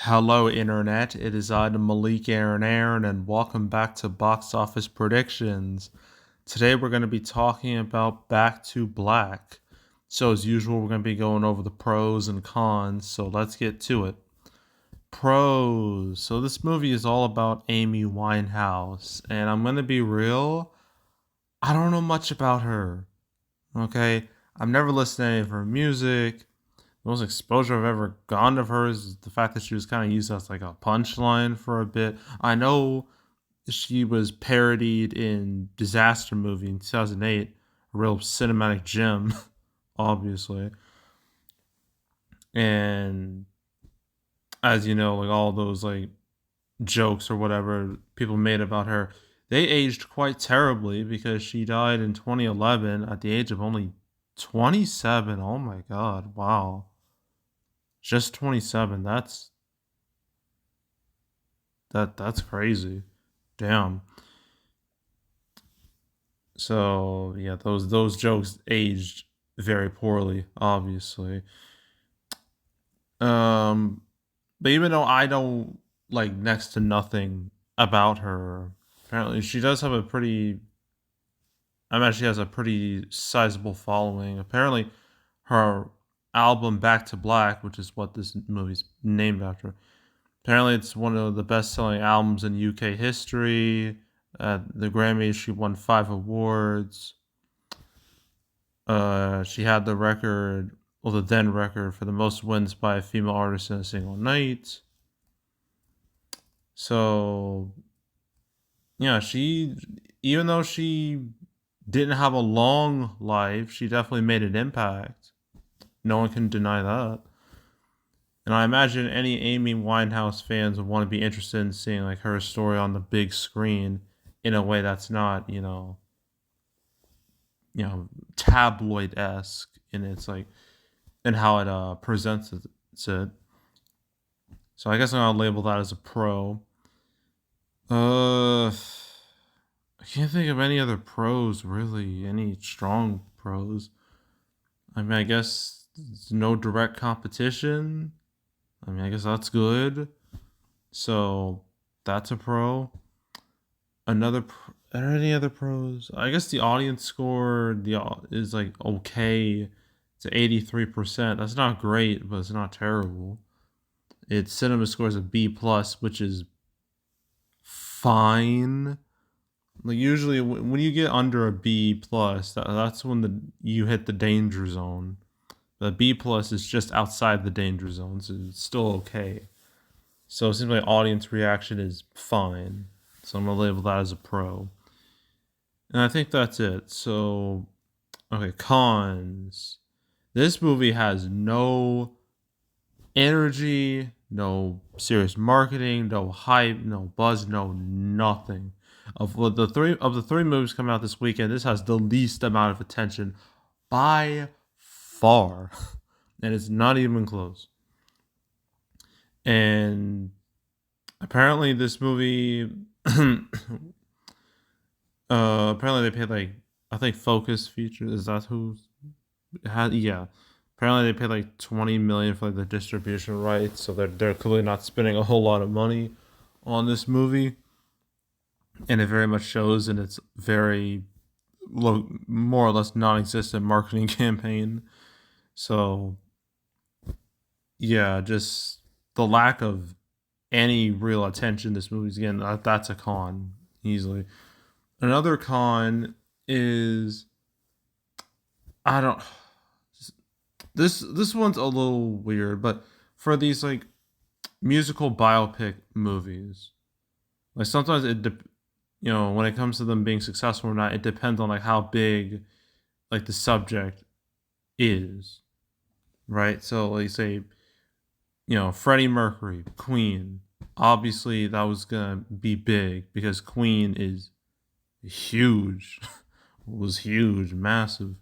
Hello, Internet. It is I, the Malik Aaron, and welcome back to Box Office Predictions. Today, we're going to be talking about Back to Black. So, as usual, we're going to be going over the pros and cons. So, let's get to it. Pros. So, this movie is all about Amy Winehouse, and I'm going to be real. I don't know much about her. Okay, I've never listened to any of her music. The most exposure I've ever gotten of her is the fact that she was kind of used as like a punchline for a bit. I know she was parodied in Disaster Movie in 2008, a real cinematic gem, obviously. And as you know, like all those like jokes or whatever people made about her, they aged quite terribly because she died in 2011 at the age of only 27. Oh my god, wow. Just 27. That's crazy. Damn. So yeah, those jokes aged very poorly, obviously. Um, but even though I don't like next to nothing about her, apparently she does have a pretty. I mean, she has a pretty sizable following. Apparently, her album "Back to Black," which is what this movie's named after, apparently, it's one of the best-selling albums in UK history. At the Grammys, she won 5 awards. She had the record, well, the then record for the most wins by a female artist in a single night. So, yeah, even though she didn't have a long life, she definitely made an impact. No one can deny that. And I imagine any Amy Winehouse fans would want to be interested in seeing like her story on the big screen in a way that's not, tabloid esque in its like in how it presents it. So I guess I'll label that as a pro. I can't think of any other pros really. Any strong pros? I mean, I guess no direct competition. I mean, I guess that's good. So that's a pro. Are there any other pros? I guess the audience score is like okay. It's 83%. That's not great, but it's not terrible. Its cinema scores a B plus, which is fine. Like usually when you get under a B plus, that's when you hit the danger zone. The B plus is just outside the danger zone, so it's still okay. So it seems like audience reaction is fine. So I'm gonna label that as a pro. And I think that's it. So okay, cons. This movie has no energy, no serious marketing, no hype, no buzz, no nothing. Of the three movies coming out this weekend, this has the least amount of attention by far, and it's not even close. And apparently, this movie, apparently they paid like I think Focus Features. Is that who had? Yeah, apparently they paid like 20 million for like the distribution rights, so they're clearly not spending a whole lot of money on this movie, and it very much shows in its very more or less non-existent marketing campaign. So yeah, just the lack of any real attention this movie's getting, that's a con easily. Another con is I don't this one's a little weird, but for these like musical biopic movies, like sometimes when it comes to them being successful or not, it depends on like how big like the subject is, right? So like say Freddie Mercury, Queen. Obviously, that was gonna be big because Queen is huge, was huge, massive.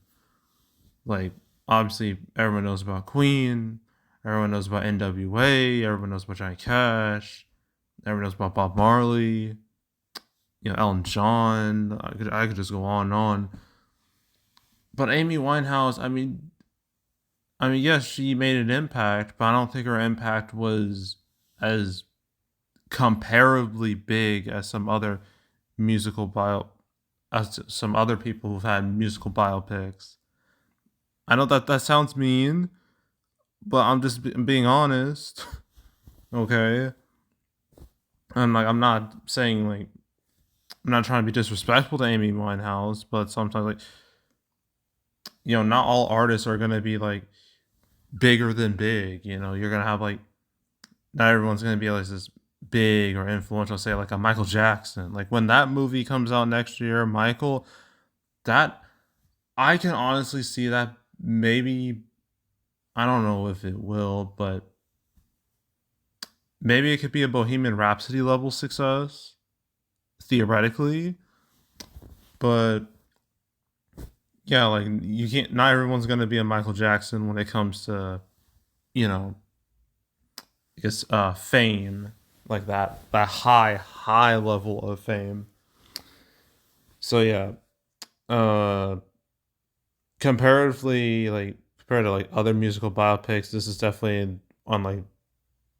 Like obviously, everyone knows about Queen. Everyone knows about NWA. Everyone knows about Johnny Cash. Everyone knows about Bob Marley. Elton John. I could just go on and on. But Amy Winehouse, I mean, yes, she made an impact, but I don't think her impact was as comparably big as some other musical bio as some other people who've had musical biopics. I know that that sounds mean, but I'm just being honest. Okay, and like I'm not saying like I'm not trying to be disrespectful to Amy Winehouse, but sometimes like not all artists are gonna be like bigger than big. You're gonna have like not everyone's gonna be like this big or influential. Say like a Michael Jackson. Like when that movie comes out next year, Michael, that I can honestly see that maybe I don't know if it will, but maybe it could be a Bohemian Rhapsody level success theoretically. But yeah, like you can't. Not everyone's gonna be a Michael Jackson when it comes to you know, I guess fame like that high level of fame. So yeah, uh, comparatively, like compared to like other musical biopics, this is definitely on like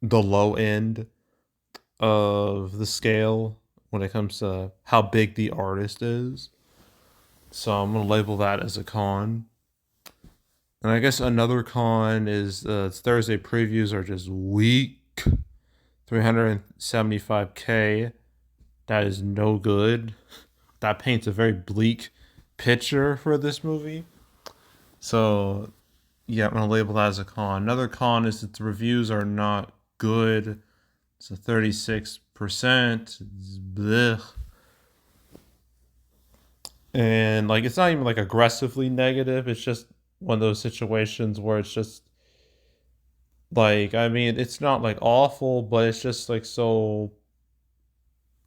the low end of the scale when it comes to how big the artist is. So I'm gonna label that as a con. And I guess another con is Thursday previews are just weak. 375K. That is no good. That paints a very bleak picture for this movie. So yeah, I'm gonna label that as a con. Another con is that the reviews are not good. It's a 36%. Blech. And like it's not even like aggressively negative. It's just one of those situations where it's just like I mean, it's not like awful, but it's just like so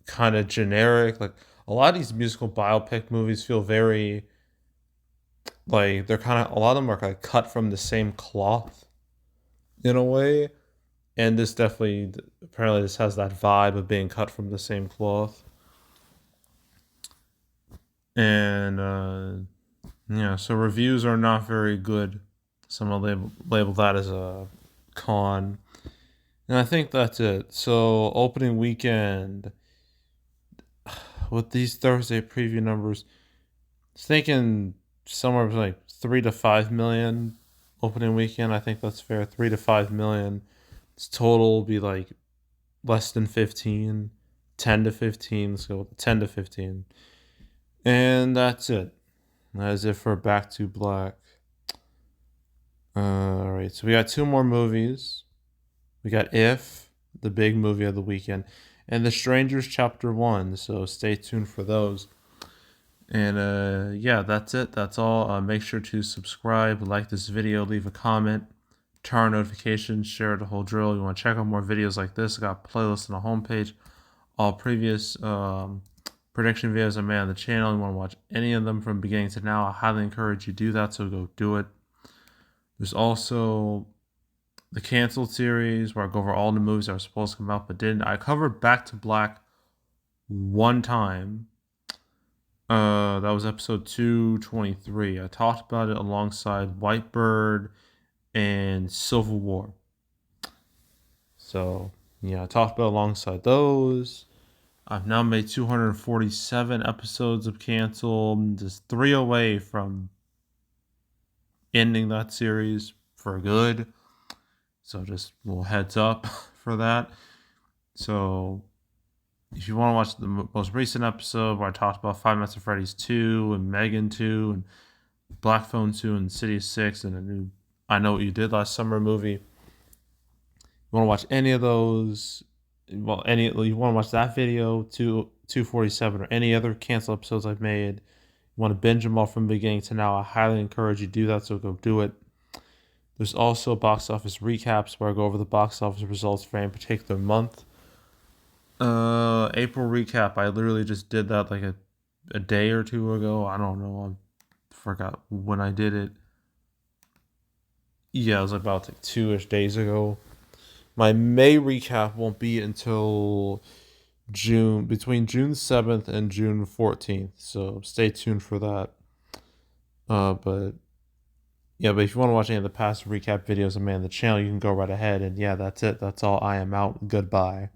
kind of generic. Like a lot of these musical biopic movies feel very like they're kind of a lot of them are like cut from the same cloth in a way. And this definitely apparently this has that vibe of being cut from the same cloth. And yeah, so reviews are not very good. So I'm gonna label that as a con. And I think that's it. So opening weekend with these Thursday preview numbers, thinking somewhere between like 3 to 5 million opening weekend. I think that's fair. 3 to 5 million. Its total will be like less than 15, 10 to 15. Let's go with 10 to 15. And that's it. That is it for Back to Black. All right, so we got two more movies. We got If, the big movie of the weekend, and The Strangers Chapter 1. So stay tuned for those. And yeah, that's it. That's all. Make sure to subscribe, like this video, leave a comment, turn on notifications, share the whole drill. You want to check out more videos like this? I got playlists on the homepage. All previous prediction videos are made on the channel. You want to watch any of them from beginning to now? I highly encourage you to do that. So go do it. There's also the canceled series where I go over all the movies that were supposed to come out but didn't. I covered Back to Black one time. That was episode 223. I talked about it alongside Whitebird and Civil War. So yeah, I talked about it alongside those. I've now made 247 episodes of Cancel. I'm just 3 away from ending that series for good. So just a little heads up for that. So if you want to watch the most recent episode where I talked about Five Nights at Freddy's 2 and Megan 2 and Black Phone 2 and City 6 and a new I Know What You Did Last Summer movie. You want to watch any of those? Well, you want to watch that video, 247, or any other cancel episodes I've made. You want to binge them all from beginning to now? I highly encourage you to do that, so go do it. There's also box office recaps where I go over the box office results for any particular month. April recap. I literally just did that like a day or two ago. I don't know. I forgot when I did it. Yeah, it was about like 2-ish days ago. My May recap won't be until between June 7th and June 14th. So stay tuned for that. But Yeah, but if you want to watch any of the past recap videos of Man the channel, you can go right ahead. And yeah, that's it. That's all. I am out. Goodbye.